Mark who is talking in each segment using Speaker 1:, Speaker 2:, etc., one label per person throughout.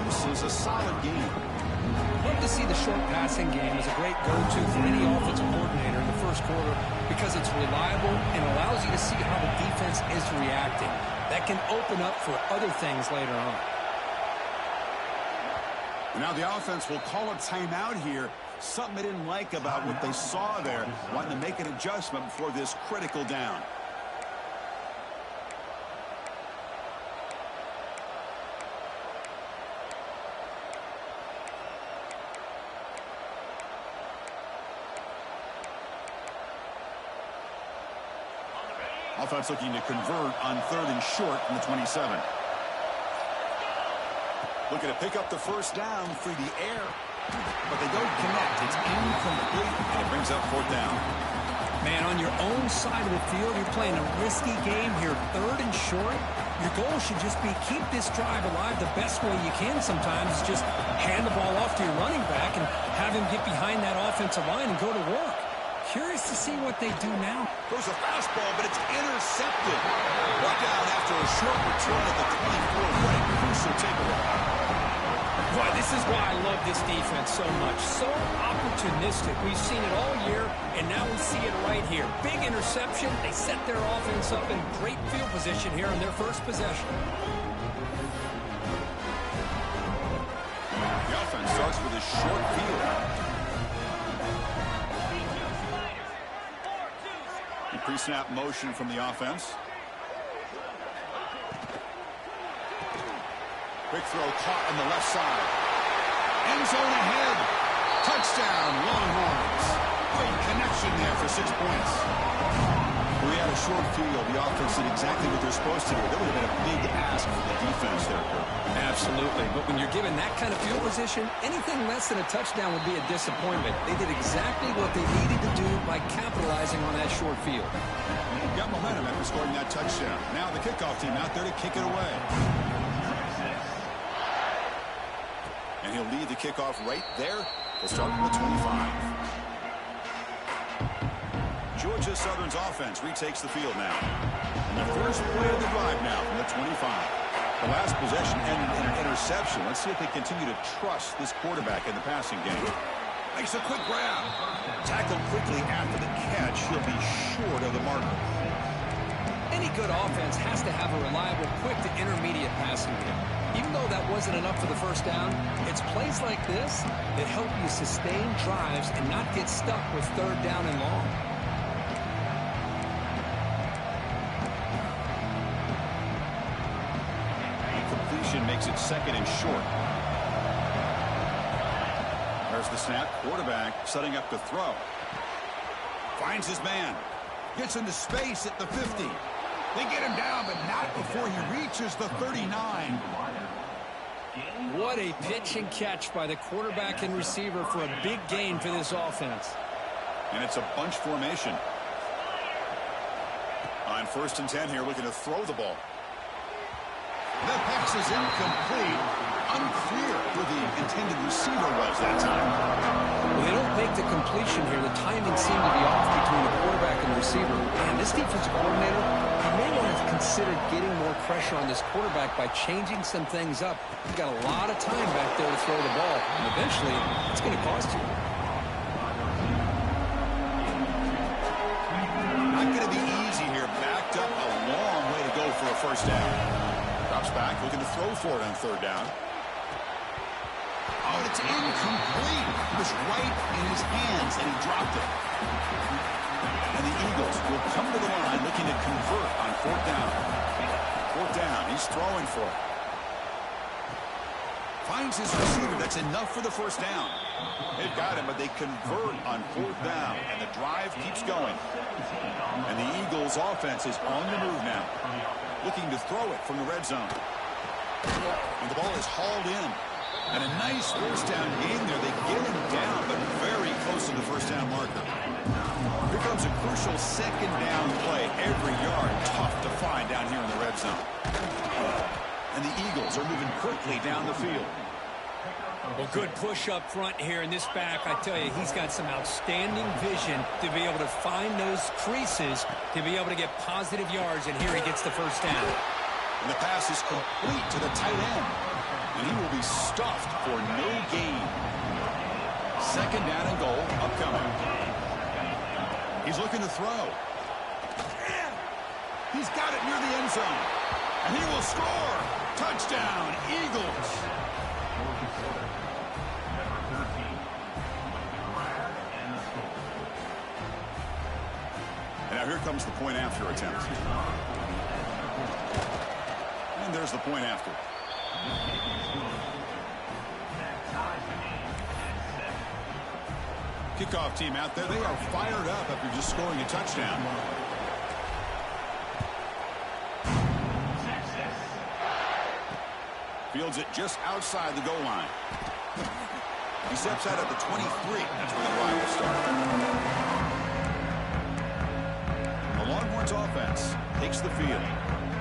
Speaker 1: produces a solid game.
Speaker 2: Love to see the short passing game as a great go-to for any offensive coordinator in the first quarter because it's reliable and allows you to see how the defense is reacting. That can open up for other things later on.
Speaker 1: Now the offense will call a timeout here. Something they didn't like about what they saw there. Wanting to make an adjustment before this critical down. Offense looking to convert on 3rd and short from the 27. Looking to pick up the first down through the air. But they don't connect. It's incomplete, and it brings up 4th down.
Speaker 2: Man, on your own side of the field, you're playing a risky game here. 3rd and short. Your goal should just be keep this drive alive the best way you can sometimes. Is just hand the ball off to your running back and have him get behind that offensive line and go to work. Curious to see what they do now.
Speaker 1: Throws a fastball, but it's intercepted. Brought down after a short return at the 24. What a crucial takeaway.
Speaker 2: Boy, this is why I love this defense so much. So opportunistic. We've seen it all year, and now we see it right here. Big interception. They set their offense up in great field position here on their first possession.
Speaker 1: The offense starts with a short field. Pre-snap motion from the offense. Quick throw caught on the left side. End zone ahead. Touchdown, Longhorns. Great connection there for 6 points. We had a short field. The offense did exactly what they're supposed to do. That would have been a big ask for the defense there, Kirk.
Speaker 2: Absolutely. But when you're given that kind of field position, anything less than a touchdown would be a disappointment. They did exactly what they needed to do by capitalizing on that short field.
Speaker 1: Got momentum after scoring that touchdown. Now the kickoff team out there to kick it away. And he'll lead the kickoff right there. They'll start from the 25. Georgia Southern's offense retakes the field now. And the first play of the drive now from the 25. The last possession ended in an interception. Let's see if they continue to trust this quarterback in the passing game. Makes a quick grab. Tackled quickly after the catch. He'll be short of the marker.
Speaker 2: Any good offense has to have a reliable, quick to intermediate passing game. Even though that wasn't enough for the first down, it's plays like this that help you sustain drives and not get stuck with 3rd down and long.
Speaker 1: Completion makes it 2nd and short. There's the snap. Quarterback setting up to throw. Finds his man. Gets into space at the 50. They get him down, but not before he reaches the 39.
Speaker 2: What a pitch and catch by the quarterback and receiver for a big gain for this offense.
Speaker 1: And it's a bunch formation. On 1st and 10 here, looking to throw the ball. The pass is incomplete. Unclear who the intended receiver was that time.
Speaker 2: Well, they don't make the completion here. The timing seemed to be off between the quarterback and the receiver. And this defensive coordinator, he may want to consider getting more pressure on this quarterback by changing some things up. He's got a lot of time back there to throw the ball. And eventually, it's going to cost you.
Speaker 1: Not going to be easy here. Backed up a long way to go for a first down. Drops back, looking to throw for it on 3rd down. Oh, it's incomplete. It was right in his hands, and he dropped it. And the Eagles will come to the line looking to convert on 4th down. 4th down. He's throwing for it. Finds his receiver. That's enough for the first down. They've got him, but they convert on 4th down, and the drive keeps going. And the Eagles' offense is on the move now, looking to throw it from the red zone. And the ball is hauled in. And a nice first down gain there. They get him down, but very close to the first down marker. Here comes a crucial 2nd down play. Every yard tough to find down here in the red zone. And the Eagles are moving quickly down the field.
Speaker 2: Well, good push up front here in this back. I tell you, he's got some outstanding vision to be able to find those creases, to be able to get positive yards, and here he gets the first down.
Speaker 1: And the pass is complete to the tight end. And he will be stuffed for no gain. Second down and goal upcoming. He's looking to throw. He's got it near the end zone. And he will score. Touchdown, Eagles. And now here comes the point after attempt. And there's the point after. Kickoff team out there. They are fired up after just scoring a touchdown. Fields it just outside the goal line. He steps out at the 23. That's where the drive will start. The Longhorns offense takes the field.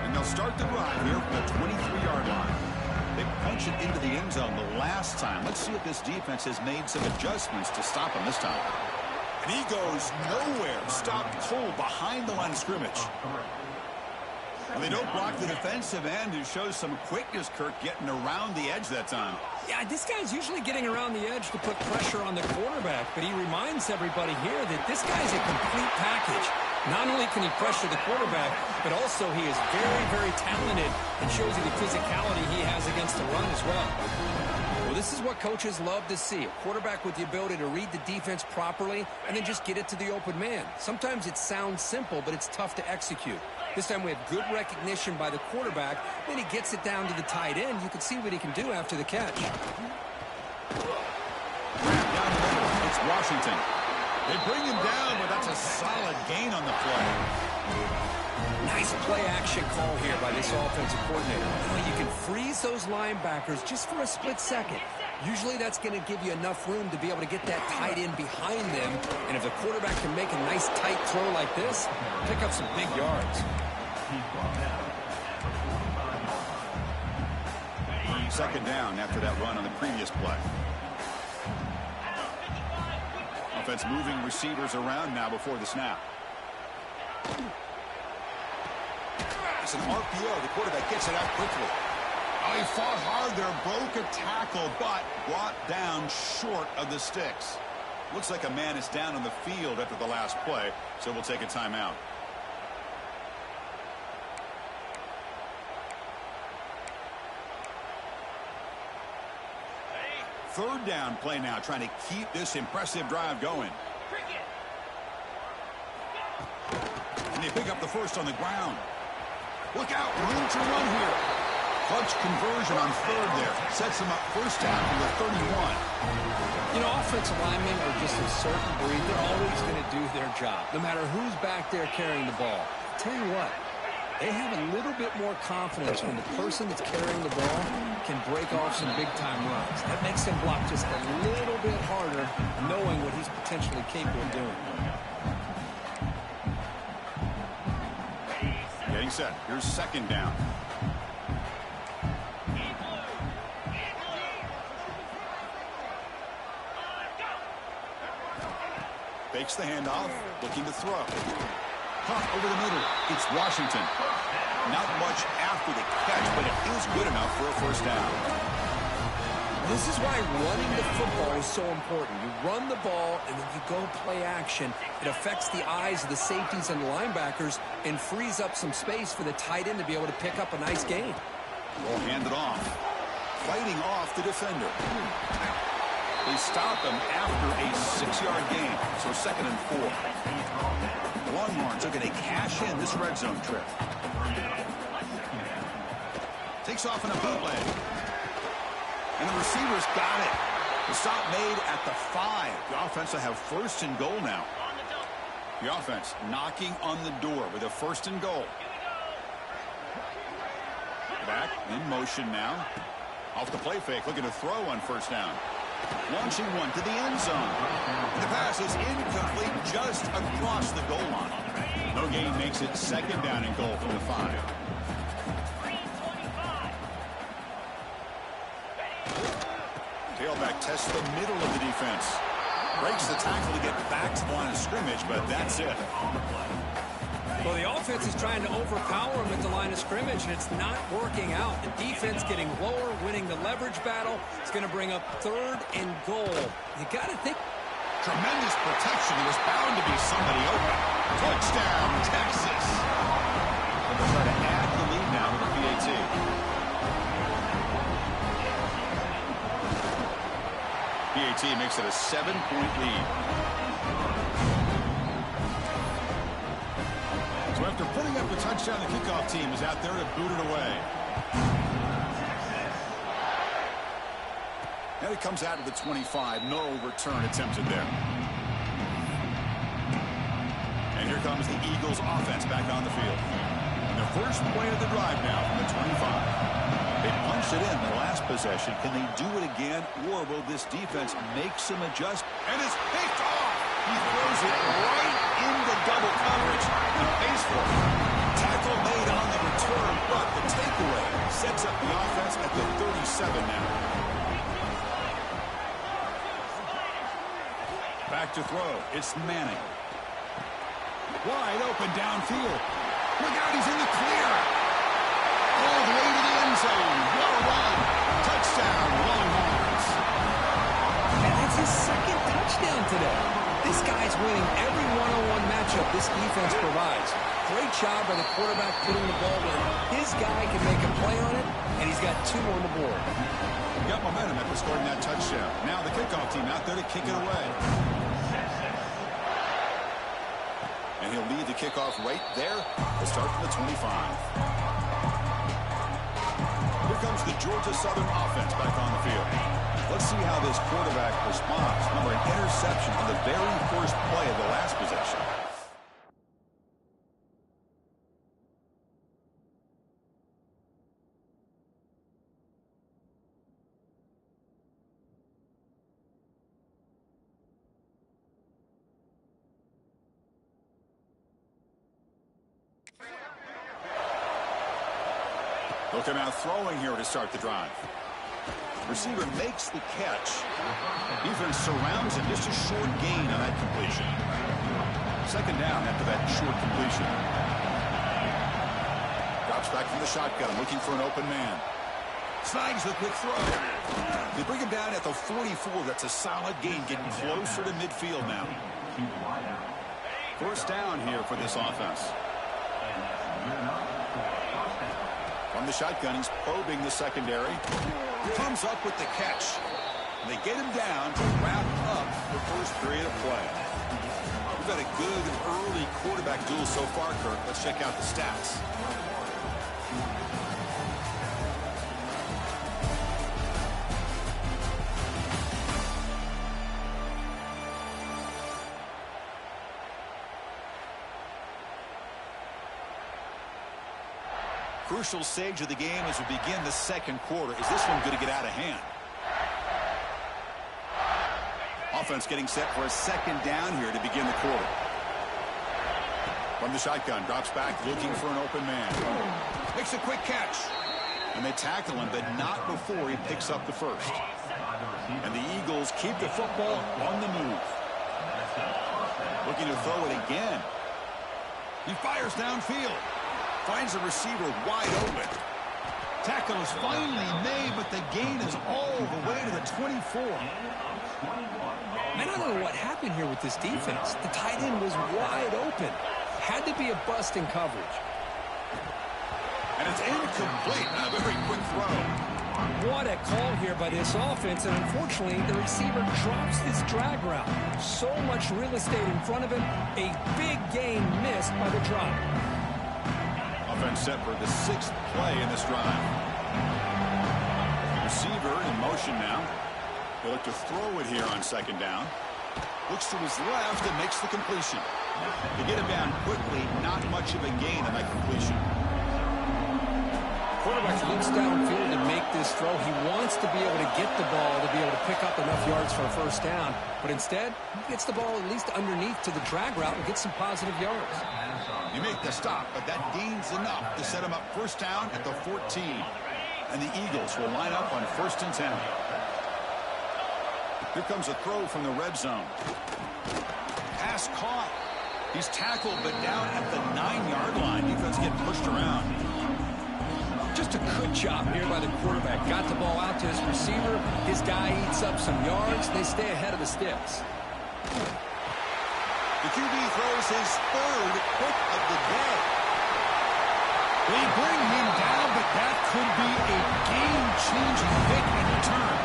Speaker 1: And they'll start the drive here from the 23-yard line. They punch it into the end zone the last time. Let's see if this defense has made some adjustments to stop him this time. And he goes nowhere. Stopped cold behind the line of scrimmage. And they don't block the defensive end, who shows some quickness, Kirk, getting around the edge that time.
Speaker 2: Yeah, this guy's usually getting around the edge to put pressure on the quarterback, but he reminds everybody here that this guy's a complete package. Not only can he pressure the quarterback, but also he is very, very talented and shows you the physicality he has against the run as well. Well, this is what coaches love to see. A quarterback with the ability to read the defense properly and then just get it to the open man. Sometimes it sounds simple, but it's tough to execute. This time we have good recognition by the quarterback. Then he gets it down to the tight end. You can see what he can do after the catch.
Speaker 1: Down the middle, it's Washington. They bring him down, but that's a solid gain on the play.
Speaker 2: Nice play-action call here by this offensive coordinator. You can freeze those linebackers just for a split second. Usually that's going to give you enough room to be able to get that tight end behind them. And if the quarterback can make a nice tight throw like this, pick up some big yards.
Speaker 1: Second down after that run on the previous play. Offense moving receivers around now before the snap. It's an RPO. The quarterback gets it out quickly. Oh, he fought hard there, broke a tackle, but brought down short of the sticks. Looks like a man is down on the field after the last play, so we'll take a timeout. Third down play now, trying to keep this impressive drive going. And they pick up the first on the ground. Look out, room to run here. Clutch conversion on third there. Sets them up first down from the 31.
Speaker 2: You know, offensive linemen are just a certain breed. They're always going to do their job, no matter who's back there carrying the ball. I'll tell you what, they have a little bit more confidence when the person that's carrying the ball can break off some big-time runs. That makes them block just a little bit harder, knowing what he's potentially capable of doing.
Speaker 1: Getting set. Here's second down. Fakes the handoff, looking to throw. Pump over the middle. It's Washington. Not much after the catch, but it is good enough for a first down.
Speaker 2: This is why running the football is so important. You run the ball, and then you go play action. It affects the eyes of the safeties and the linebackers and frees up some space for the tight end to be able to pick up a nice gain.
Speaker 1: Ball handed off. Fighting off the defender. They stop him after a 6-yard gain, so second and 4. Longhorns are going to cash in this red zone trip. Takes off in a bootleg. And the receivers got it. The stop made at the 5. The offense will have first and goal now. The offense knocking on the door with a first and goal. Back in motion now. Off the play fake, looking to throw on first down. Launching one to the end zone. The pass is incomplete just across the goal line. No gain makes it second down and goal from the 5. Tailback tests the middle of the defense. Breaks the tackle to get back to the line of scrimmage, but that's it.
Speaker 2: Well, the offense is trying to overpower him at the line of scrimmage, and it's not working out. The defense getting lower, winning the leverage battle. It's going to bring up 3rd and goal. You got to think.
Speaker 1: Tremendous protection. There was bound to be somebody open. Touchdown, Texas. They'll try to add the lead now to the PAT. PAT makes it a 7-point lead. So after putting up a touchdown, the kickoff team is out there to boot it away. And it comes out of the 25. No return attempted there. And here comes the Eagles offense back on the field. And the first play of the drive now from the 25. They punched it in their last possession. Can they do it again, or will this defense make some adjustments? And it's picked off. He throws it right into double coverage and pays for it. Tackle made on the return, but the takeaway sets up the offense at the 37 now. Back to throw. It's Manning. Wide open downfield. Look out, he's in the clear. All the way to the end zone. What a run. Touchdown, Longhorns.
Speaker 2: And that's his 2nd touchdown today. This guy's winning every one-on-one matchup this defense provides. Great job by the quarterback putting the ball in. His guy can make a play on it, and he's got 2 on the board.
Speaker 1: Got momentum after scoring that touchdown. Now the kickoff team out there to kick it away. And he'll lead the kickoff right there to start from the 25. Here comes the Georgia Southern offense back on the field. Let's see how this quarterback responds. Remember, an interception on the very first play of the last possession. They'll come out throwing here to start the drive. Receiver makes the catch. Defense surrounds him. Just a short gain on that completion. 2nd down after that short completion. Drops back from the shotgun, looking for an open man. Snags the quick throw. They bring him down at the 44. That's a solid gain, getting closer to midfield now. 1st down here for this offense. From the shotgun, he's probing the secondary. Comes up with the catch. And they get him down to wrap up the first period of play. We've got a good early quarterback duel so far, Kirk. Let's check out the stats. Crucial stage of the game as we begin the 2nd quarter. Is this one going to get out of hand? Offense getting set for a 2nd down here to begin the quarter. From the shotgun, drops back, looking for an open man. Makes a quick catch. And they tackle him, but not before he picks up the first. And the Eagles keep the football on the move. Looking to throw it again. He fires downfield. Finds a receiver wide open. Tackle is finally made, but the gain is all the way to the 24.
Speaker 2: Man, I don't know what happened here with this defense. The tight end was wide open. Had to be a bust in coverage.
Speaker 1: And it's incomplete. A very quick throw.
Speaker 2: What a call here by this offense, and unfortunately, the receiver drops this drag route. So much real estate in front of him. A big gain missed by the drop.
Speaker 1: Offense set for the 6th play in this drive. Receiver in motion now. They look to throw it here on 2nd down. Looks to his left and makes the completion. To get him down quickly, not much of a gain on that completion.
Speaker 2: Quarterback looks downfield to make this throw. He wants to be able to get the ball to be able to pick up enough yards for a 1st down. But instead, he gets the ball at least underneath to the drag route and gets some positive yards.
Speaker 1: You make the stop, but that gains enough to set him up 1st down at the 14. And the Eagles will line up on 1st and 10. Here comes a throw from the red zone. Pass caught. He's tackled, but down at the 9-yard line. Defense getting pushed around.
Speaker 2: Just a good job here by the quarterback. Got the ball out to his receiver. His guy eats up some yards. They stay ahead of the sticks.
Speaker 1: The QB throws his third pick of the day. They bring him down, but that could be a game-changing pick in return.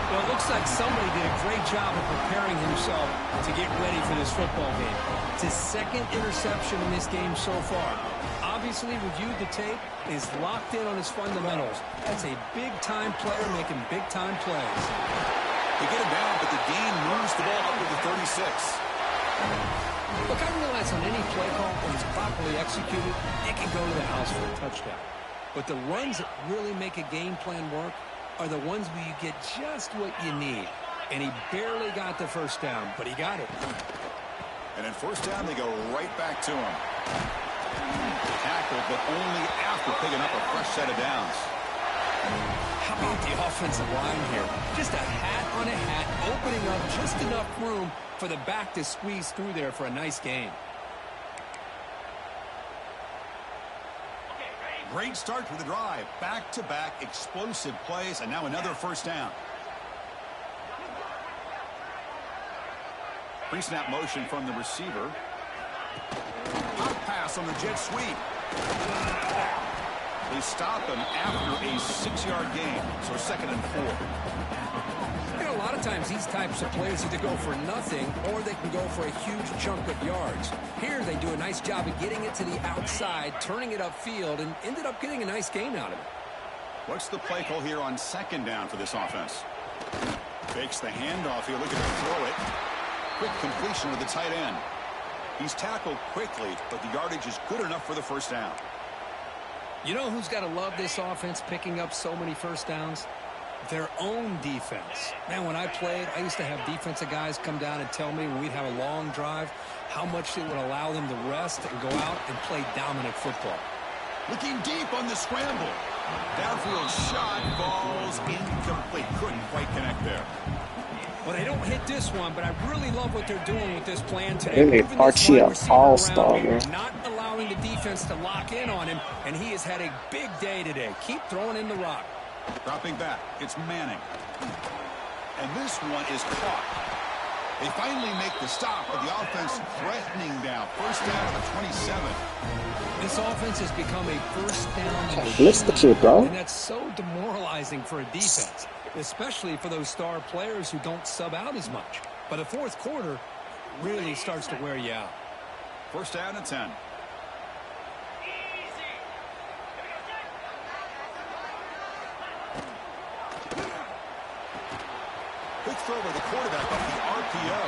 Speaker 2: Well, it looks like somebody did a great job of preparing himself to get ready for this football game. It's his second interception in this game so far. Obviously reviewed the tape, is locked in on his fundamentals. That's a big-time player making big-time plays.
Speaker 1: They get him down, but the gain moves the ball up to the 36.
Speaker 2: Look, I realize on any play call, when it's properly executed, it can go to the house for a touchdown. But the runs that really make a game plan work are the ones where you get just what you need. And he barely got the first down, but he got it.
Speaker 1: And in first down, they go right back to him. Tackled, but only after picking up a fresh set of downs.
Speaker 2: How about the offensive line here? Just a hat on a hat, opening up just enough room for the back to squeeze through there for a nice gain.
Speaker 1: Great start to the drive. Back-to-back explosive plays, and now another first down. Pre-snap motion from the receiver. Hot pass on the jet sweep. They stop him after a 6-yard gain, so 2nd and 4.
Speaker 2: You know, a lot of times these types of plays either go for nothing or they can go for a huge chunk of yards. Here they do a nice job of getting it to the outside, turning it upfield, and ended up getting a nice gain out of it.
Speaker 1: What's the play call here on 2nd down for this offense? Fakes the handoff here, looking to throw it. Quick completion with the tight end. He's tackled quickly, but the yardage is good enough for the first down.
Speaker 2: You know who's got to love this offense picking up so many first downs? Their own defense. Man, when I played, I used to have defensive guys come down and tell me when we'd have a long drive how much it would allow them to rest and go out and play dominant football.
Speaker 1: Looking deep on the scramble. Downfield shot falls incomplete. Couldn't quite connect there.
Speaker 2: Well, they don't hit this one, but I really love what they're doing with this plan today.
Speaker 3: Really, Archie, an all-star, bro.
Speaker 2: Not allowing the defense to lock in on him, and he has had a big day today. Keep throwing in the rock.
Speaker 1: Dropping back, it's Manning. And this one is caught. They finally make the stop, but the offense threatening down. First down at the 27.
Speaker 2: This offense has become a first down
Speaker 3: Blitz the shit, bro.
Speaker 2: and that's so demoralizing for a defense, especially for those star players who don't sub out as much. But the fourth quarter really starts to wear you out.
Speaker 1: First down at 10. Quick throw by the quarterback off the RPO.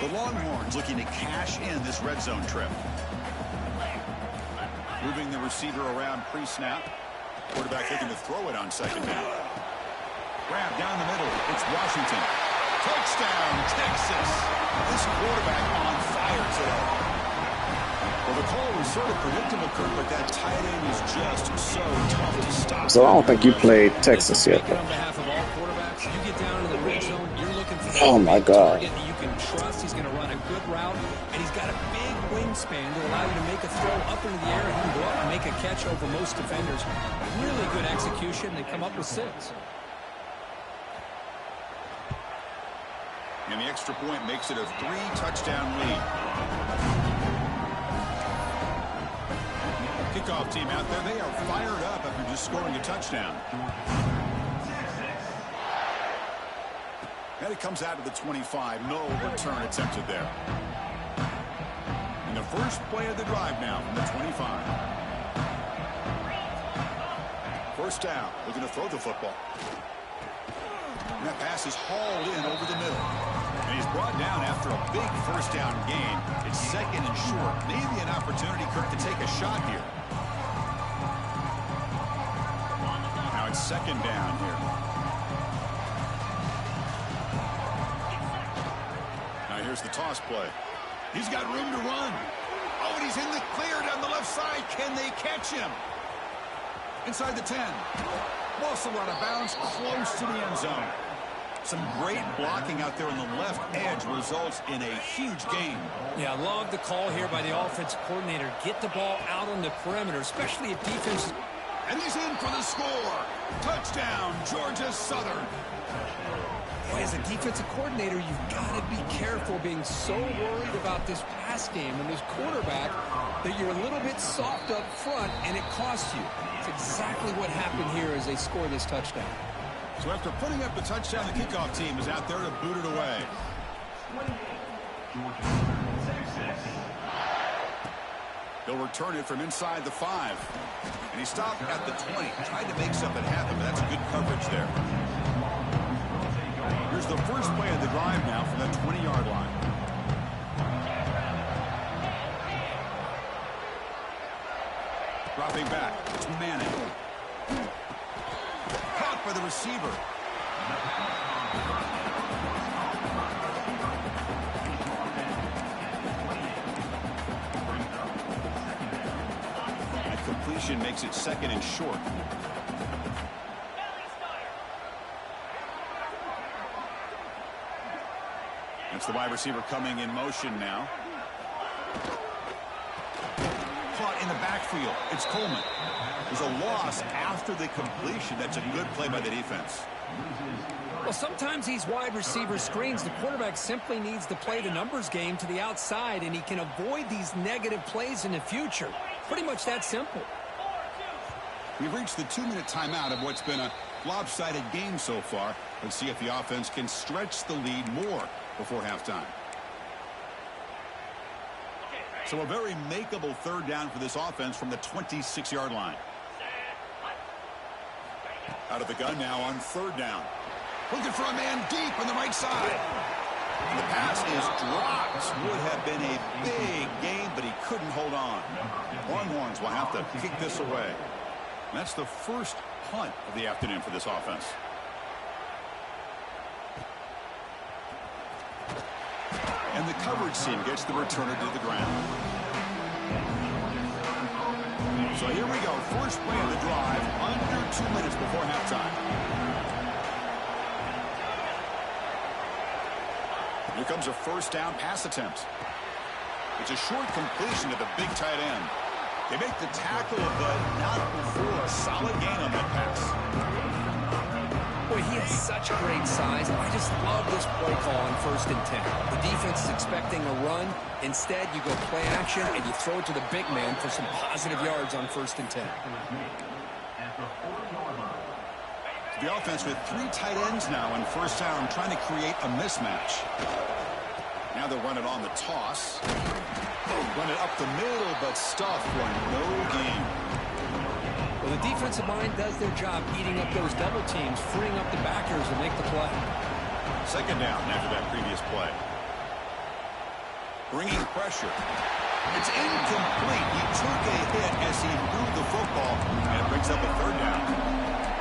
Speaker 1: The Longhorns looking to cash in this red zone trip. Moving the receiver around pre-snap. Quarterback looking to throw it on 2nd down. Grab down the middle. It's Washington. Touchdown, Texas. This quarterback on fire today. Well, the call was sort of predictable, Kurt, but that tight end is just so tough to stop.
Speaker 3: So I don't think you played Texas yet.
Speaker 2: On behalf of all quarterbacks, you get down into the red zone, you're looking for
Speaker 3: Oh my God.
Speaker 2: target that you can trust. He's going to run a good route, and he's got a big wingspan to allow you to make a throw up into the air, and he can go up and make a catch over most defenders. Really good execution. They come up with 6.
Speaker 1: And the extra point makes it a 3-touchdown lead. Kickoff team out there, they are fired up after just scoring a touchdown. And it comes out to the 25. No return attempted there. And the first play of the drive now from the 25. First down, looking to throw the football. And that pass is hauled in over the middle. And he's brought down after a big first down gain. It's 2nd and short. Maybe an opportunity, Kirk, to take a shot here. Now it's 2nd down here. Now here's the toss play. He's got room to run. Oh, and he's in the clear down the left side. Can they catch him? Inside the 10. Ball still out of bounds, close to the end zone. Some great blocking out there on the left edge results in a huge gain.
Speaker 2: Yeah, I love the call here by the offensive coordinator. Get the ball out on the perimeter, especially if defense...
Speaker 1: And he's in for the score. Touchdown, Georgia Southern.
Speaker 2: Boy, as a defensive coordinator, you've got to be careful being so worried about this pass game and this quarterback that you're a little bit soft up front and it costs you. It's exactly what happened here as they score this touchdown.
Speaker 1: So after putting up the touchdown, the kickoff team is out there to boot it away. He'll return it from inside the 5. And he stopped at the 20. Tried to make something happen, but that's good coverage there. Here's the first play of the drive now from the 20-yard line. Dropping back, it's Manning. Caught by the receiver. That completion makes it second and short. That's the wide receiver coming in motion now. Caught in the backfield. It's Coleman. There's a loss after the completion. That's a good play by the defense.
Speaker 2: Well, sometimes these wide receiver screens, the quarterback simply needs to play the numbers game to the outside, and he can avoid these negative plays in the future. Pretty much that simple.
Speaker 1: We've reached the 2-minute timeout of what's been a lopsided game so far. Let's see if the offense can stretch the lead more before halftime. So a very makeable third down for this offense from the 26-yard line. Out of the gun now on third down. Looking for a man deep on the right side. And the pass is dropped. Would have been a big gain, but he couldn't hold on. Longhorns will have to kick this away. And that's the first punt of the afternoon for this offense. And the coverage team gets the returner to the ground. So here we go. First play of the drive, under 2 minutes before halftime. Here comes a first down pass attempt. It's a short completion to the big tight end. They make the tackle, but not before a solid gain on that pass.
Speaker 2: Boy, he has such great size. I just love this play call on 1st and 10. The defense is expecting a run. Instead, you go play action, and you throw it to the big man for some positive yards on 1st and 10.
Speaker 1: The offense with 3 tight ends now on first down, trying to create a mismatch. Now they'll run it on the toss. Run it up the middle, but stuffed for no gain.
Speaker 2: Well, the defensive line does their job eating up those double teams, freeing up the backers to make the play.
Speaker 1: Second down after that previous play. Bringing pressure. It's incomplete. He took a hit as he moved the football, and it brings up a third down.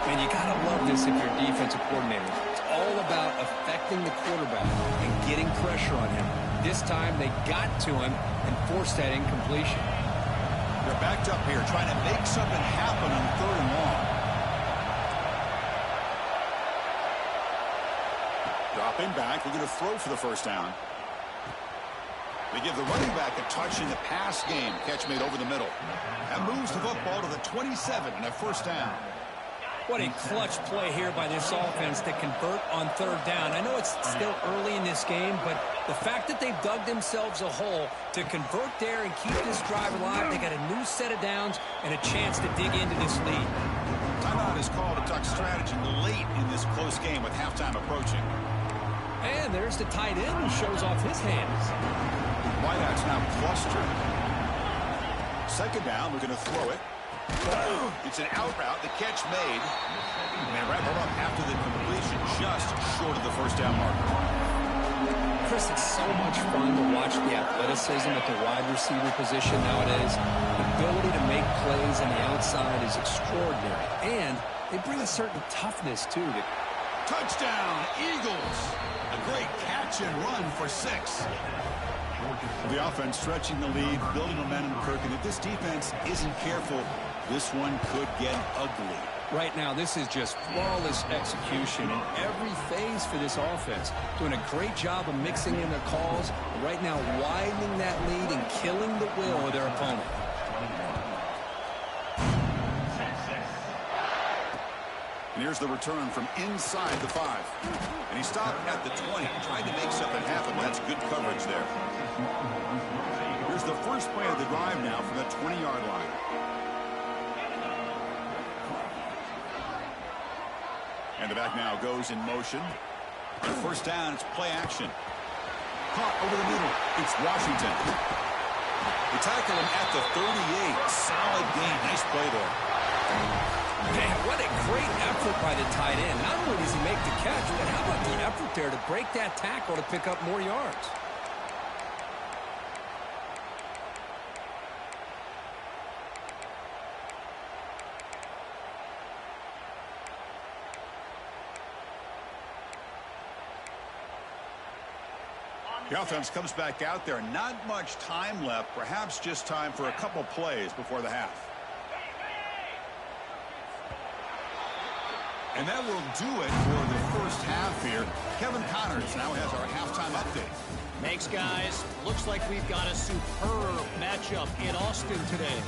Speaker 2: Man, you got to love this if you're a defensive coordinator. It's all about affecting the quarterback and getting pressure on him. This time, they got to him and forced that incompletion.
Speaker 1: They're backed up here, trying to make something happen on 3rd and long. Dropping back, we're going to throw for the first down. They give the running back a touch in the pass game. Catch made over the middle. That moves the football to the 27 and a first down.
Speaker 2: What a clutch play here by this offense to convert on 3rd down. I know it's still early in this game, but the fact that they've dug themselves a hole to convert there and keep this drive alive, they got a new set of downs and a chance to dig into this lead.
Speaker 1: Timeout is called to talk strategy late in this close game with halftime approaching.
Speaker 2: And there's the tight end who shows off his hands.
Speaker 1: Wideouts now clustered. Second down, we're going to throw it. It's an out route, the catch made. And they wrap it up after the completion, just short of the first down marker.
Speaker 2: Chris, it's so much fun to watch the athleticism at the wide receiver position nowadays. The ability to make plays on the outside is extraordinary. And they bring a certain toughness, too.
Speaker 1: Touchdown, Eagles! A great catch and run for 6. The offense stretching the lead, building momentum, Kirk, and if this defense isn't careful, this one could get ugly.
Speaker 2: Right now, this is just flawless execution in every phase for this offense. Doing a great job of mixing in their calls. Right now, widening that lead and killing the will of their opponent.
Speaker 1: And here's the return from inside the 5. And he stopped at the 20, trying to make something happen. That's good coverage there. Here's the first play of the drive now from the 20-yard line. And the back now goes in motion. On first down, it's play action. Caught over the middle. It's Washington. They tackle him at the 38. Solid gain. Nice play there.
Speaker 2: Man, what a great effort by the tight end. Not only does he make the catch, but how about the effort there to break that tackle to pick up more yards?
Speaker 1: The offense comes back out there. Not much time left. Perhaps just time for a couple plays before the half. And that will do it for the first half here. Kevin Connors now has our halftime update.
Speaker 4: Thanks, guys. Looks like we've got a superb matchup in Austin today.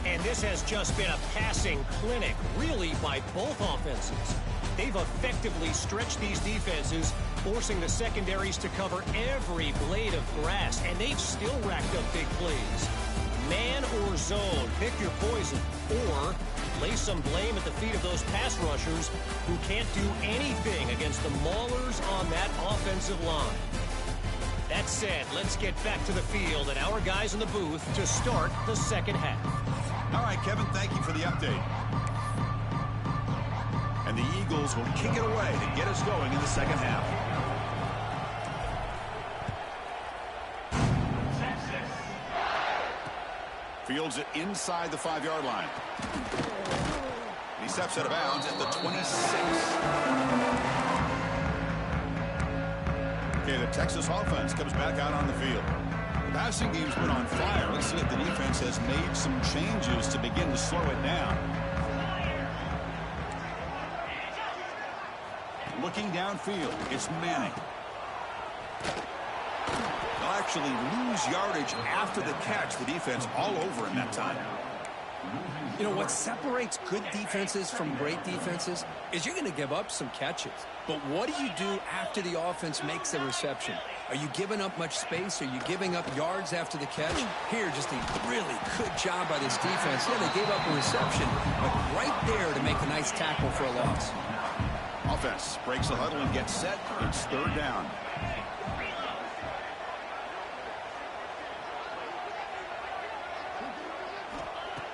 Speaker 4: And this has just been a passing clinic, really, by both offenses. They've effectively stretched these defenses, forcing the secondaries to cover every blade of grass, and they've still racked up big plays. Man or zone, pick your poison, or lay some blame at the feet of those pass rushers who can't do anything against the maulers on that offensive line. That said, let's get back to the field and our guys in the booth to start the second half.
Speaker 1: All right, Kevin, thank you for the update. And the Eagles will kick it away to get us going in the second half. Fields it inside the 5-yard line. And he steps out of bounds at the 26. Okay, the Texas offense comes back out on the field. The passing game's been on fire. Let's see if the defense has made some changes to begin to slow it down. Looking downfield, it's Manning. They'll actually lose yardage after the catch. The defense all over in that time.
Speaker 2: You know, what separates good defenses from great defenses is you're going to give up some catches. But what do you do after the offense makes a reception? Are you giving up much space? Are you giving up yards after the catch? Here, just a really good job by this defense. Yeah, they gave up a reception, but right there to make a nice tackle for a loss.
Speaker 1: Offense breaks the huddle and gets set. It's third down.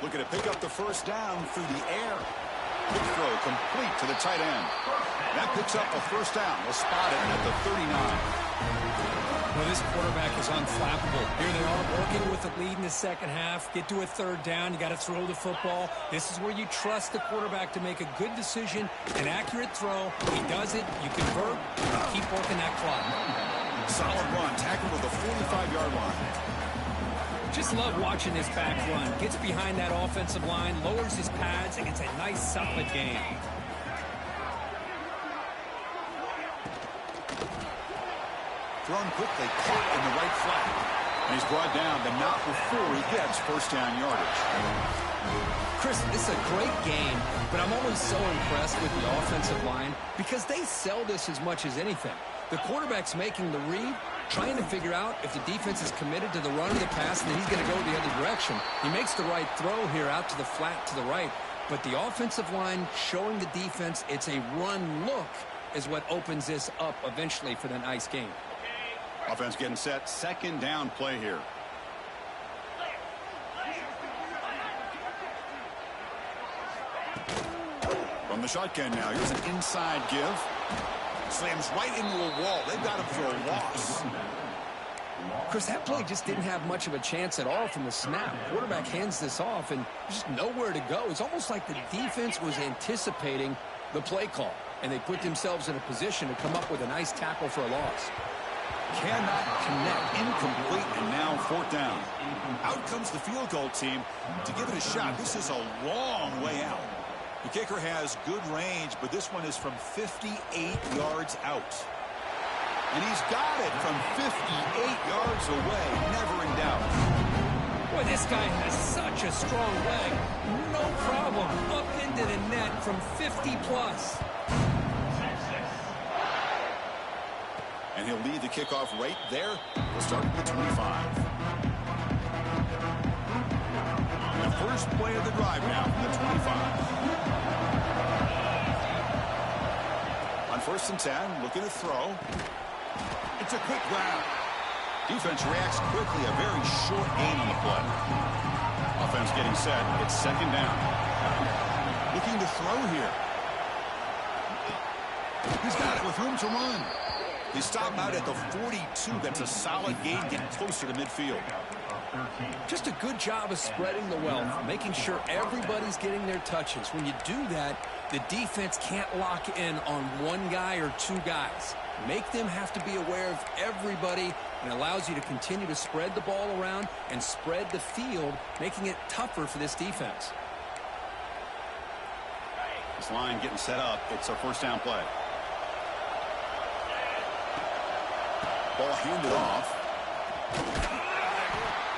Speaker 1: Looking to pick up the first down through the air. Quick throw complete to the tight end. That picks up a first down. We'll spot it at the 39.
Speaker 2: Well, this quarterback is unflappable. Here they are working with the lead in the second half. Get to a third down. You got to throw the football. This is where you trust the quarterback to make a good decision, an accurate throw. He does it. You convert. You keep working that clock.
Speaker 1: Solid run. Tackle to the 45-yard line.
Speaker 2: Just love watching this back run. Gets behind that offensive line, lowers his pads, and gets a nice, solid gain.
Speaker 1: Thrown quickly, caught in the right flat. And he's brought down, but not before he gets first down yardage.
Speaker 2: Chris, this is a great game, but I'm always so impressed with the offensive line because they sell this as much as anything. The quarterback's making the read, trying to figure out if the defense is committed to the run or the pass, and then he's going to go the other direction. He makes the right throw here out to the flat to the right, but the offensive line showing the defense it's a run look is what opens this up eventually for the nice game.
Speaker 1: Offense getting set. Second down play here. From the shotgun now. Here's an inside give. Slams right into a wall. They've got him for a loss.
Speaker 2: Chris, that play just didn't have much of a chance at all from the snap. Quarterback hands this off and just nowhere to go. It's almost like the defense was anticipating the play call, and they put themselves in a position to come up with a nice tackle for a loss.
Speaker 1: Cannot connect. Incomplete, and now fourth down. Out comes the field goal team to give it a shot. This is a long way out. The kicker has good range, but this one is from 58 yards out. And he's got it from 58 yards away, never in doubt.
Speaker 2: Boy, this guy has such a strong leg. No problem. Up into the net from 50 plus.
Speaker 1: And he'll lead the kickoff right there. We'll start with the 25. The first play of the drive now from the 25. On 1st and 10, looking to throw. It's a quick grab. Defense reacts quickly. A very short gain on the play. Offense getting set. It's 2nd down. Looking to throw here. He's got it with room to run. He stopped out at the 42. That's a solid gain, getting closer to midfield.
Speaker 2: Just a good job of spreading the wealth, making sure everybody's getting their touches. When you do that, the defense can't lock in on one guy or two guys. Make them have to be aware of everybody, and allows you to continue to spread the ball around and spread the field, making it tougher for this defense.
Speaker 1: This line getting set up. It's a 1st down play. Ball handed off.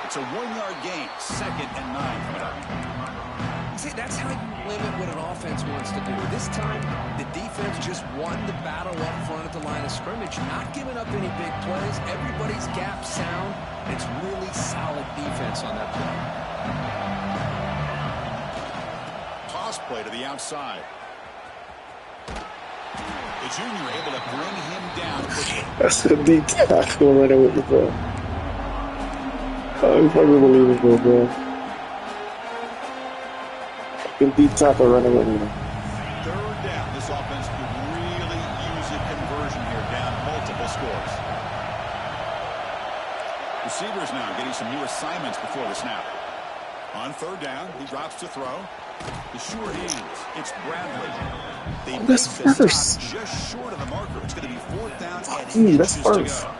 Speaker 1: It's a 1-yard gain. 2nd and 9 coming up.
Speaker 2: See, that's how you limit what an offense wants to do. This time, the defense just won the battle up front at the line of scrimmage, not giving up any big plays. Everybody's gap sound. It's really solid defense on that play.
Speaker 1: Toss play to the outside. The junior able to bring him down.
Speaker 3: That's a deep tackle running with the ball. Unbelievable, bro. Fucking deep tackle running with me.
Speaker 1: 3rd down. This offense could really use a conversion here, down multiple scores. Receivers now getting some new assignments before the snap. On 3rd down, he drops to throw. The short hands. It's Bradley. They
Speaker 3: That's first.
Speaker 1: Just short of the marker. It's going to be 4th down and
Speaker 3: That's
Speaker 1: inches to
Speaker 3: first.
Speaker 1: go.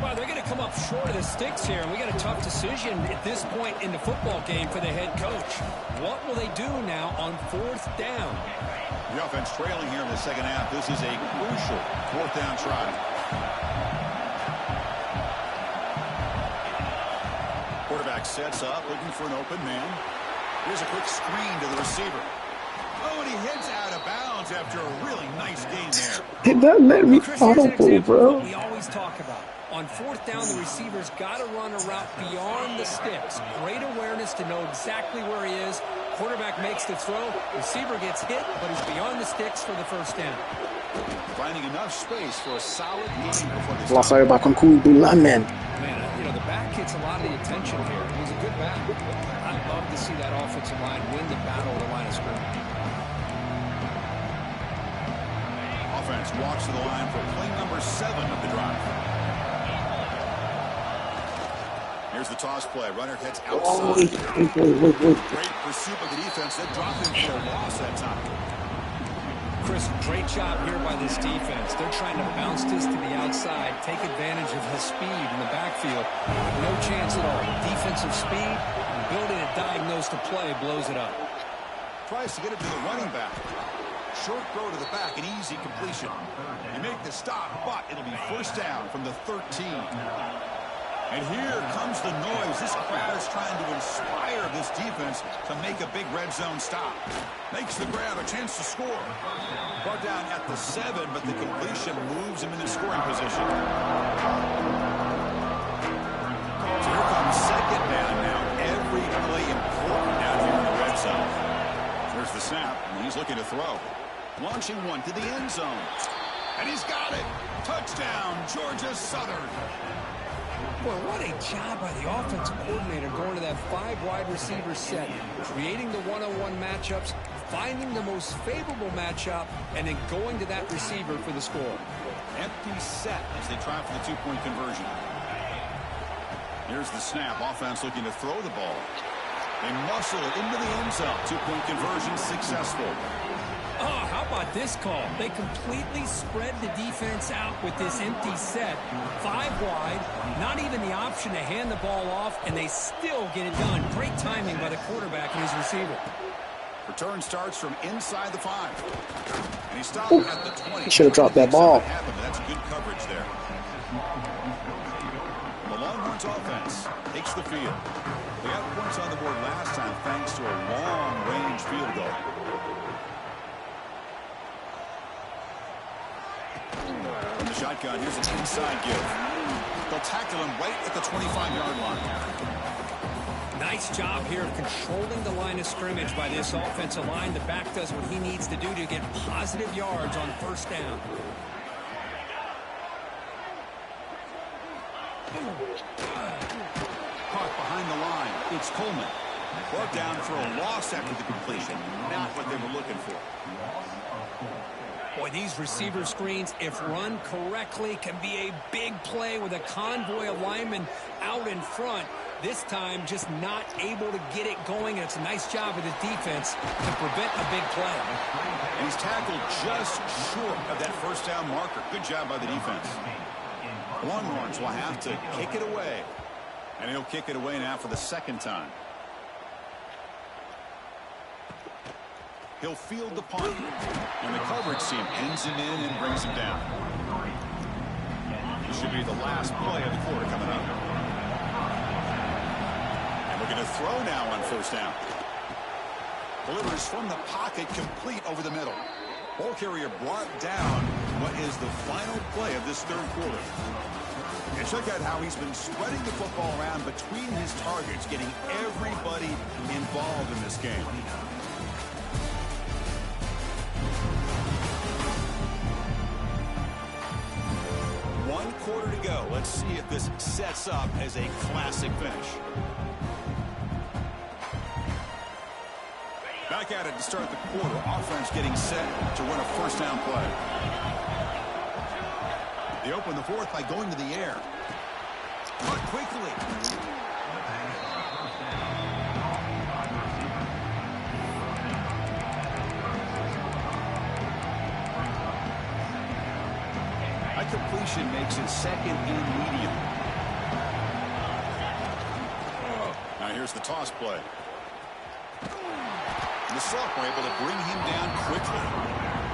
Speaker 2: Well, they're going to come up short of the sticks here, and we got a tough decision at this point in the football game for the head coach. What will they do now on 4th down?
Speaker 1: The offense trailing here in the 2nd half. This is a crucial 4th down try. Quarterback sets up, looking for an open man. Here's a quick screen to the receiver. Oh, and he heads out of bounds after a really nice gain there.
Speaker 3: Did that let me
Speaker 2: Chris, here's an
Speaker 3: audible,
Speaker 2: example of
Speaker 3: bro?
Speaker 2: what we always talk about. On 4th down, the receiver's got to run a route beyond the sticks. Great awareness to know exactly where he is. Quarterback makes the throw. Receiver gets hit, but he's beyond the sticks for the 1st down.
Speaker 1: Finding enough space for a solid gain before they
Speaker 3: Wala
Speaker 1: stop.
Speaker 3: kayo ba kung kudulan, man?
Speaker 2: Man, you know, the back gets a lot of the attention here. He's a good back. I'd love to see that offensive line win the battle of the line of scrimmage.
Speaker 1: Offense walks to the line for play number 7 of the drive. Here's the toss play. Runner heads
Speaker 3: Oh,
Speaker 1: outside.
Speaker 3: wait.
Speaker 1: Great pursuit by the defense. That dropped him for a loss that time.
Speaker 2: Chris, great job here by this defense. They're trying to bounce this to the outside, take advantage of his speed in the backfield. No chance at all. Defensive speed, ability to diagnose the play, blows it up.
Speaker 1: Tries to get it to the running back. Short throw to the back, an easy completion. You make the stop, but it'll be 1st down from the 13. And here comes the noise. This crowd is trying to inspire this defense to make a big red zone stop. Makes the grab, a chance to score. Brought down at the 7, but the completion moves him into scoring position. So here comes 2nd down now. Every play important down here in the red zone. There's the snap, and he's looking to throw. Launching one to the end zone. And he's got it. Touchdown, Georgia Southern.
Speaker 2: Boy, what a job by the offensive coordinator going to that 5 wide receiver set, creating the one-on-one matchups, finding the most favorable matchup, and then going to that receiver for the score.
Speaker 1: Empty set as they try for the 2-point conversion. Here's the snap. Offense looking to throw the ball. They muscle it into the end zone. 2-point conversion successful.
Speaker 2: Oh, how about this call? They completely spread the defense out with this empty set. 5 wide, not even the option to hand the ball off, and they still get it done. Great timing by the quarterback and his receiver.
Speaker 1: Return starts from inside the 5. And he stopped at the 20.
Speaker 3: He should have dropped that ball.
Speaker 1: That's good coverage there. The Longhorns offense takes the field. They got points on the board last time thanks to a long-range field goal. From the shotgun, here's an inside give. They'll tackle him right at the 25-yard line.
Speaker 2: Nice job here of controlling the line of scrimmage by this offensive line. The back does what he needs to do to get positive yards on first down.
Speaker 1: Caught behind the line. It's Coleman. Brought down for a loss after the completion. Not what they were looking for.
Speaker 2: Boy, these receiver screens, if run correctly, can be a big play with a convoy of linemen out in front. This time, just not able to get it going. And it's a nice job of the defense to prevent a big play.
Speaker 1: And he's tackled just short of that first down marker. Good job by the defense. Longhorns will have to kick it away. And he'll kick it away now for the second time. He'll field the punt. And the coverage team pins him in and brings him down. This should be the last play of the quarter coming up. And we're going to throw now on first down. Delivers from the pocket, complete over the middle. Ball carrier brought down what is the final play of this third quarter. And check out how he's been spreading the football around between his targets, getting everybody involved in this game. One quarter to go. Let's see if this sets up as a classic finish. Back at it to start the quarter. Offense getting set to run a first down play. They open the fourth by going to the air. But quickly. That completion makes it second and medium. Now here's the toss play. The sophomore able to bring him down quickly.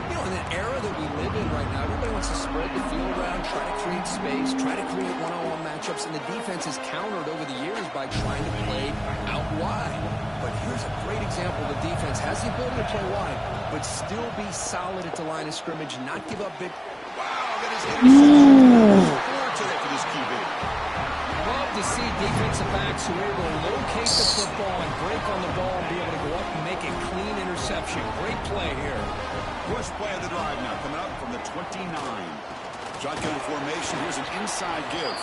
Speaker 2: You know, in the era that we live in right now, everybody wants to spread the field around, try to create space, try to create one-on-one matchups, and the defense has countered over the years by trying to play out wide. But here's a great example. The defense has the ability to play wide, but still be solid at the line of scrimmage, not give up big.
Speaker 1: Wow, that is interception. Score today for this QB.
Speaker 2: Love to see defensive backs who are able to locate the football and break on the ball and be able to go up and make a clean interception. Great play here.
Speaker 1: First play of the drive now coming up from the 29. Shotgun formation. Here's an inside give.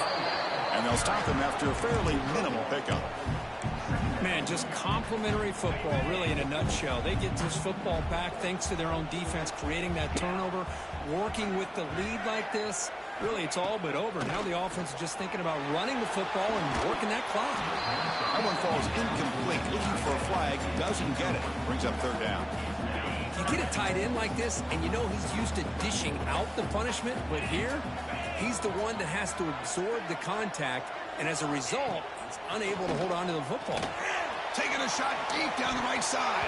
Speaker 1: And they'll stop him after a fairly minimal pickup.
Speaker 2: Man, just complimentary football, really, in a nutshell. They get this football back thanks to their own defense, creating that turnover, working with the lead like this. Really, it's all but over. Now the offense is just thinking about running the football and working that clock.
Speaker 1: That one falls incomplete. Looking for a flag. Doesn't get it. Brings up third down.
Speaker 2: You get a tight end like this, and you know he's used to dishing out the punishment, but here, he's the one that has to absorb the contact, and as a result, he's unable to hold on to the football.
Speaker 1: Taking a shot deep down the right side.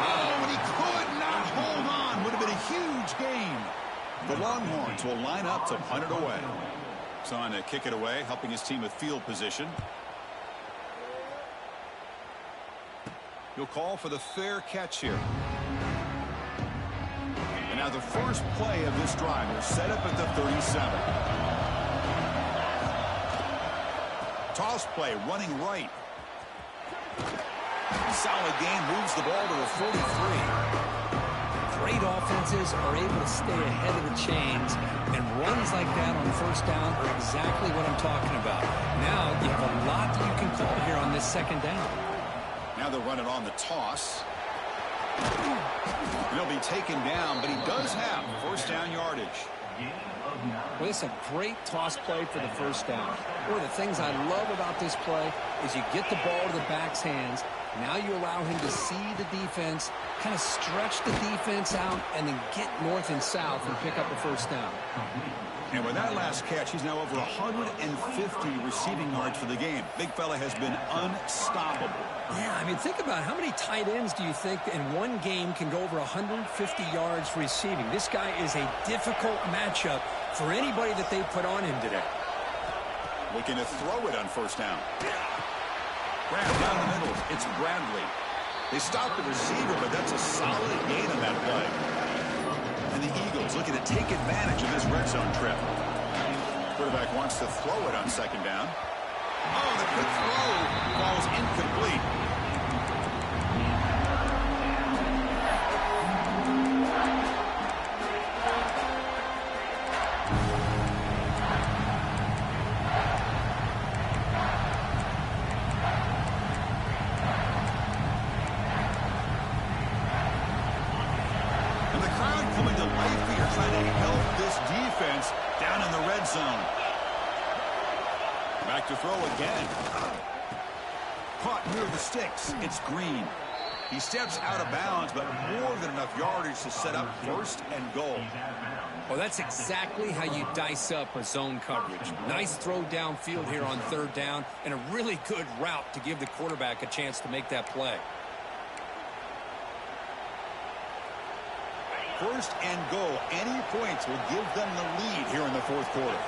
Speaker 1: Oh, and he could not hold on. Would have been a huge gain. The Longhorns will line up to punt it away. So on to kick it away, helping his team with field position. He'll call for the fair catch here. And now the first play of this drive is set up at the 37. Toss play, running right. Solid gain, moves the ball to the 43.
Speaker 2: Great offenses are able to stay ahead of the chains, and runs like that on first down are exactly what I'm talking about. Now you have a lot that you can call here on this second down.
Speaker 1: Now they'll run it on the toss. And he'll be taken down, but he does have first down yardage.
Speaker 2: Well, it's a great toss play for the first down. One of the things I love about this play is you get the ball to the back's hands, Now you allow him to see the defense, kind of stretch the defense out, and then get north and south and pick up a first down.
Speaker 1: And with that last catch, he's now over 150 receiving yards for the game. Big fella has been unstoppable.
Speaker 2: Yeah, I mean, think about it. How many tight ends do you think in one game can go over 150 yards receiving? This guy is a difficult matchup for anybody that they put on him today.
Speaker 1: Looking to throw it on first down. Grab down the middle. It's Bradley. They stopped the receiver, but that's a solid gain on that play. And the Eagles looking to take advantage of this red zone trip. Quarterback wants to throw it on second down. Oh, the quick throw falls incomplete. Down in the red zone. Back to throw again. Caught near the sticks. It's Green. He steps out of bounds, but more than enough yardage to set up first and goal.
Speaker 2: Well, that's exactly how you dice up a zone coverage. Nice throw downfield here on third down, and a really good route to give the quarterback a chance to make that play.
Speaker 1: First and goal. Any points will give them the lead here in the fourth quarter.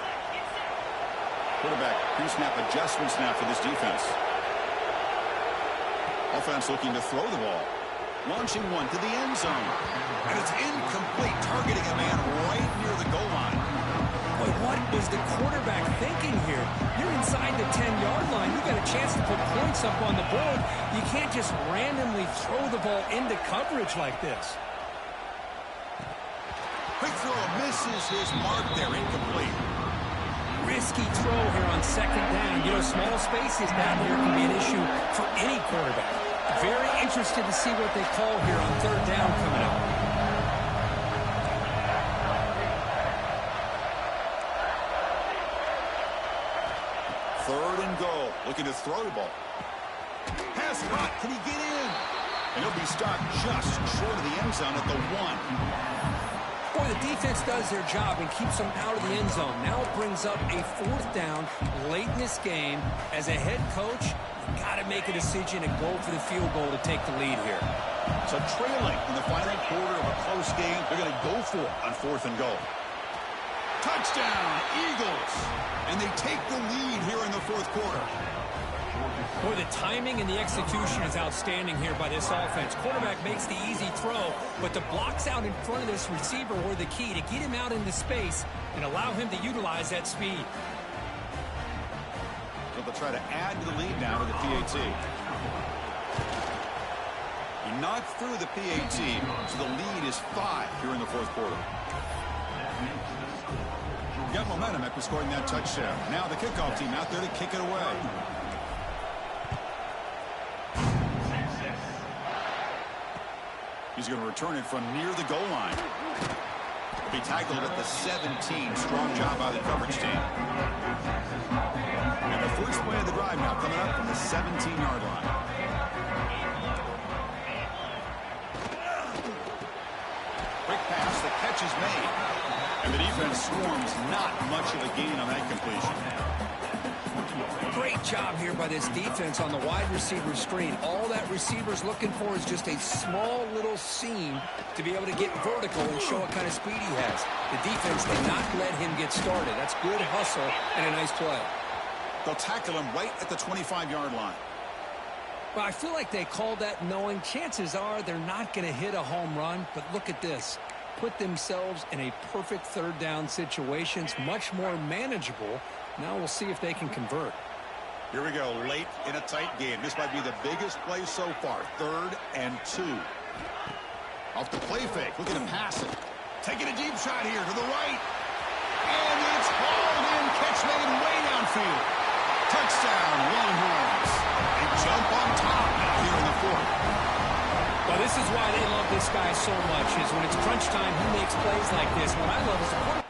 Speaker 1: Quarterback pre-snap adjustments now for this defense. Offense looking to throw the ball. Launching one to the end zone. And it's incomplete, targeting a man right near the goal line.
Speaker 2: Boy, what was the quarterback thinking here? You're inside the 10-yard line. You got a chance to put points up on the board. You can't just randomly throw the ball into coverage like this.
Speaker 1: Quick throw misses his mark there, incomplete.
Speaker 2: Risky throw here on second down. You know, small spaces down here can be an issue for any quarterback. Very interested to see what they call here on third down coming up.
Speaker 1: Third and goal. Looking to throw the ball. Pass caught. Can he get in? And he'll be stopped just short of the end zone at the 1.
Speaker 2: Boy, the defense does their job and keeps them out of the end zone. Now it brings up a fourth down late in this game. As a head coach, you got to make a decision and go for the field goal to take the lead here.
Speaker 1: So trailing in the final quarter of a close game, they're going to go for it on fourth and goal. Touchdown, Eagles! And they take the lead here in the fourth quarter.
Speaker 2: Boy, the timing and the execution is outstanding here by this offense. Quarterback makes the easy throw, but the blocks out in front of this receiver were the key to get him out into space and allow him to utilize that speed.
Speaker 1: So they'll try to add to the lead now to the PAT. He knocked through the PAT, so the lead is 5 here in the fourth quarter. Got momentum after scoring that touchdown. Now the kickoff team out there to kick it away. He's going to return it from near the goal line. He'll be tackled at the 17. Strong job by the coverage team. And the first play of the drive now coming up from the 17-yard line. Quick pass. The catch is made. And the defense swarms. Not much of a gain on that completion.
Speaker 2: Great job here by this defense on the wide receiver screen. All that receiver's looking for is just a small little seam to be able to get vertical and show what kind of speed he has. The defense did not let him get started. That's good hustle and a nice play.
Speaker 1: They'll tackle him right at the 25-yard line.
Speaker 2: Well, I feel like they called that knowing chances are they're not going to hit a home run, but look at this. Put themselves in a perfect third down situation. It's much more manageable. Now we'll see if they can convert.
Speaker 1: Here we go, late in a tight game. This might be the biggest play so far. 3rd and 2. Off the play fake, looking to pass it. Taking a deep shot here to the right. And it's hauled in, catch made way downfield. Touchdown, Longhorns. They jump on top now here in the 4th.
Speaker 2: Well, this is why they love this guy so much, is when it's crunch time, he makes plays like this. What I love is the quarterback.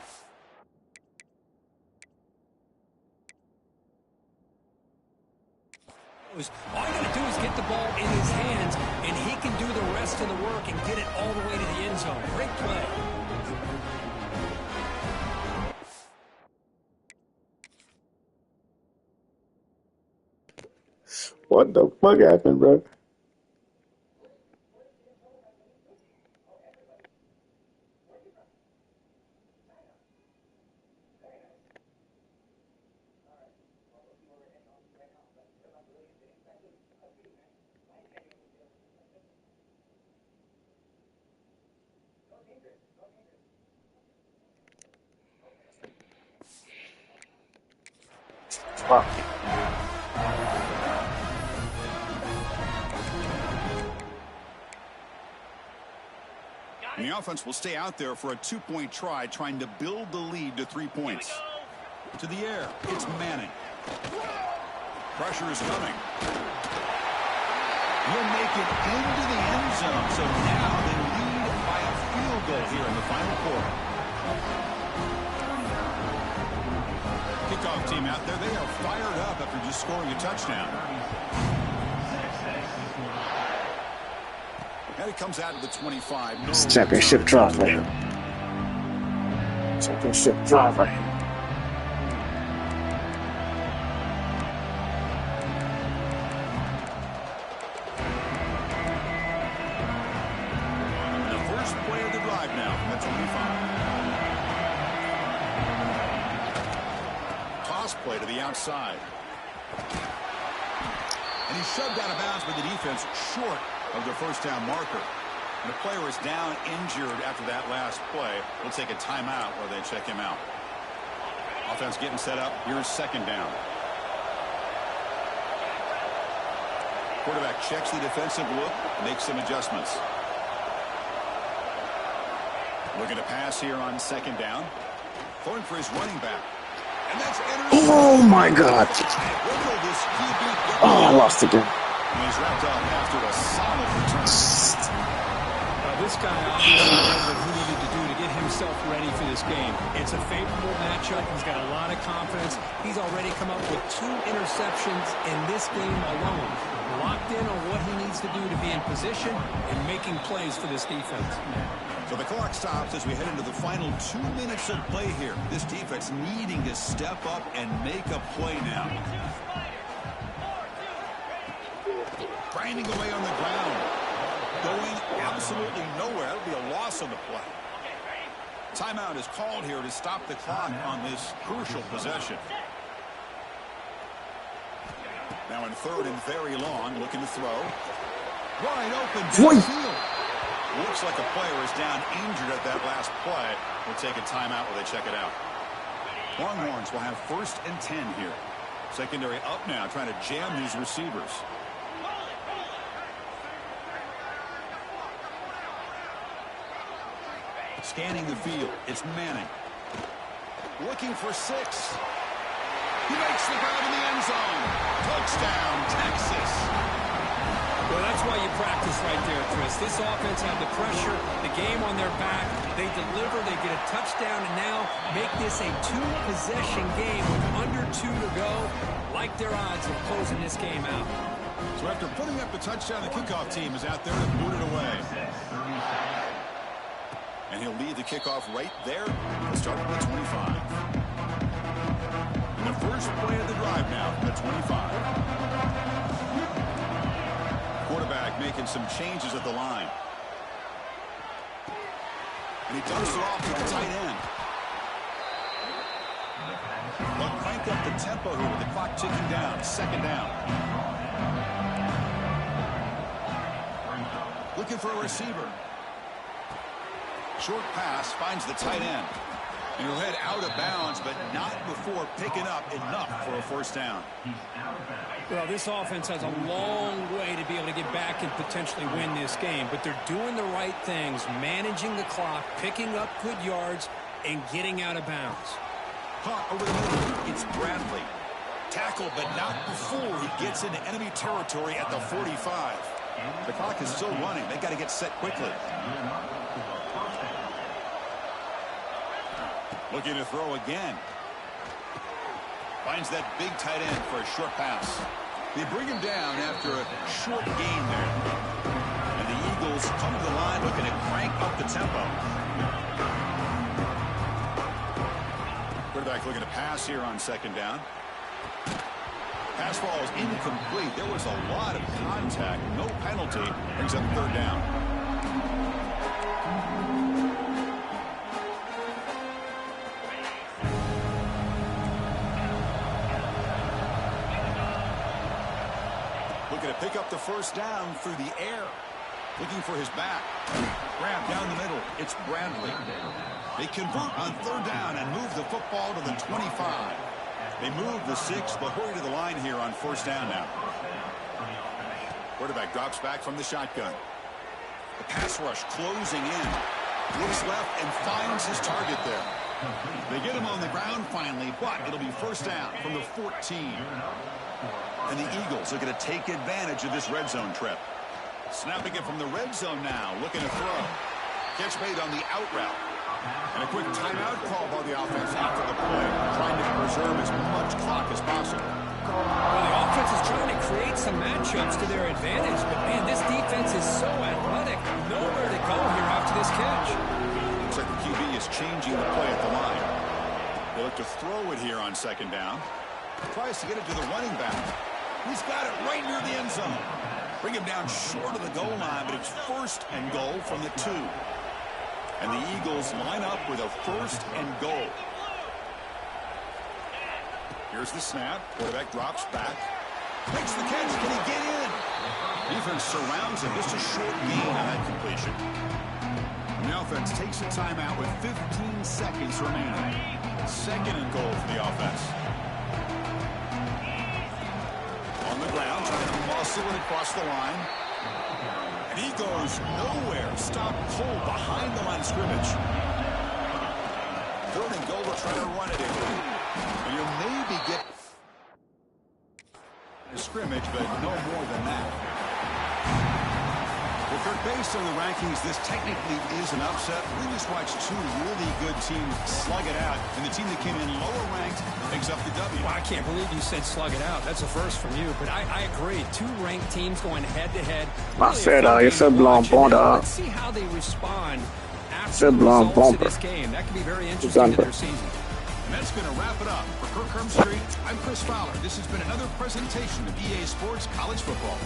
Speaker 2: All you got to do is get the ball in his hands, and he can do the rest of the work and get it all the way to the end zone. Great play.
Speaker 3: What the fuck happened, bro? Wow.
Speaker 1: And the offense will stay out there for a two-point try, trying to build the lead to 3 points. To the air, it's Manning. Pressure is coming. He'll make it into the end zone, so now they lead by a field goal here in the final quarter. Kickoff team out there, they are fired up after just scoring a touchdown. And it comes out of the 25. No
Speaker 3: It's championship trophy. Championship trophy.
Speaker 1: The first play of the drive now from the 25. Toss play to the outside. And he's shoved out of bounds by the defense short of the first down marker. And the player is down injured after that last play. We'll take a timeout while they check him out. Offense getting set up. Here's second down. Quarterback checks the defensive look, makes some adjustments. Looking to pass here on second down. Throwing for his running back. And that's intercepted.
Speaker 3: Oh my God. Oh, I lost again.
Speaker 1: And he's wrapped up after a solid return.
Speaker 2: This guy obviously did what he needed to do to get himself ready for this game. It's a favorable matchup. He's got a lot of confidence. He's already come up with 2 interceptions in this game alone. Locked in on what he needs to do to be in position and making plays for this defense.
Speaker 1: So the clock stops as we head into the final 2 minutes of play here. This defense needing to step up and make a play now. Grinding away on the ground. Going absolutely nowhere. That would be a loss on the play. Timeout is called here to stop the clock on this crucial possession. Now in third and very long, looking to throw. Wide open downfield. Looks like a player is down injured at that last play. We'll take a timeout while they check it out. Longhorns will have 1st and 10 here. Secondary up now, trying to jam these receivers. Scanning the field, it's Manning. Looking for 6. He makes the grab in the end zone. Touchdown, Texas.
Speaker 2: Well, that's why you practice right there, Chris. This offense had the pressure, the game on their back. They deliver, they get a touchdown, and now make this a 2-possession game with under 2 to go. Like their odds of closing this game out.
Speaker 1: So after putting up the touchdown, the kickoff team is out there to boot it away. And he'll lead the kickoff right there. He'll start at the 25. And the first play of the drive now from the 25. Quarterback making some changes at the line. And he dumps it off to the tight end. They'll crank up the tempo here with the clock ticking down. Second down. Looking for a receiver. Short pass finds the tight end. And he'll head out of bounds, but not before picking up enough for a first down.
Speaker 2: Well, this offense has a long way to be able to get back and potentially win this game, but they're doing the right things, managing the clock, picking up good yards, and getting out of bounds.
Speaker 1: Caught over the middle. It's Bradley. Tackled, but not before he gets into enemy territory at the 45. The clock is still running. They've got to get set quickly. Looking to throw again. Finds that big tight end for a short pass. They bring him down after a short gain there. And the Eagles come to the line looking to crank up the tempo. Quarterback looking to pass here on second down. Pass ball is incomplete. There was a lot of contact. No penalty. Brings up third down. Looking to pick up the first down through the air. Looking for his back. Grab down the middle. It's Bradley. They convert on third down and move the football to the 25. They move the 6. They'll hurry to the line here on first down now. Quarterback drops back from the shotgun. The pass rush closing in. Looks left and finds his target there. They get him on the ground finally, but it'll be first down from the 14. And the Eagles are going to take advantage of this red zone trip. Snapping it from the red zone now, looking to throw. Catch made on the out route. And a quick timeout call by the offense after the play, trying to preserve as much clock as possible.
Speaker 2: Well, the offense is trying to create some matchups to their advantage, but man, this defense is so athletic. Nowhere to go here after this catch.
Speaker 1: Looks like the QB is changing the play at the line. They look to throw it here on second down. Tries to get it to the running back. He's got it right near the end zone. Bring him down short of the goal line, but it's first and goal from the 2. And the Eagles line up with a first and goal. Here's the snap. Quarterback drops back. Makes the catch. Can he get in? Defense surrounds him. Just a short gain on that completion. And the offense takes a timeout with 15 seconds remaining. Second and goal for the offense. On the ground, trying to muscle it across the line. And he goes nowhere. Stop cold behind the line of scrimmage. Third and goal, we're trying to run it in. And you'll maybe get a scrimmage, but no more than that. Well, Kirk, based on the rankings, this technically is an upset. We just watched 2 really good teams slug it out, and the team that came in lower ranked picks up the W.
Speaker 2: Well, I can't believe you said slug it out. That's a first from you, but I agree. 2 ranked teams going head-to-head.
Speaker 3: C'est blanc bondard.
Speaker 2: Let's see how they respond after
Speaker 3: C'est
Speaker 2: the
Speaker 3: blanc
Speaker 2: results of
Speaker 3: bomber.
Speaker 2: this game. That could be very interesting to their season.
Speaker 1: And that's going to wrap it up. For Kirk Herbstreit, I'm Chris Fowler. This has been another presentation of EA Sports College Football.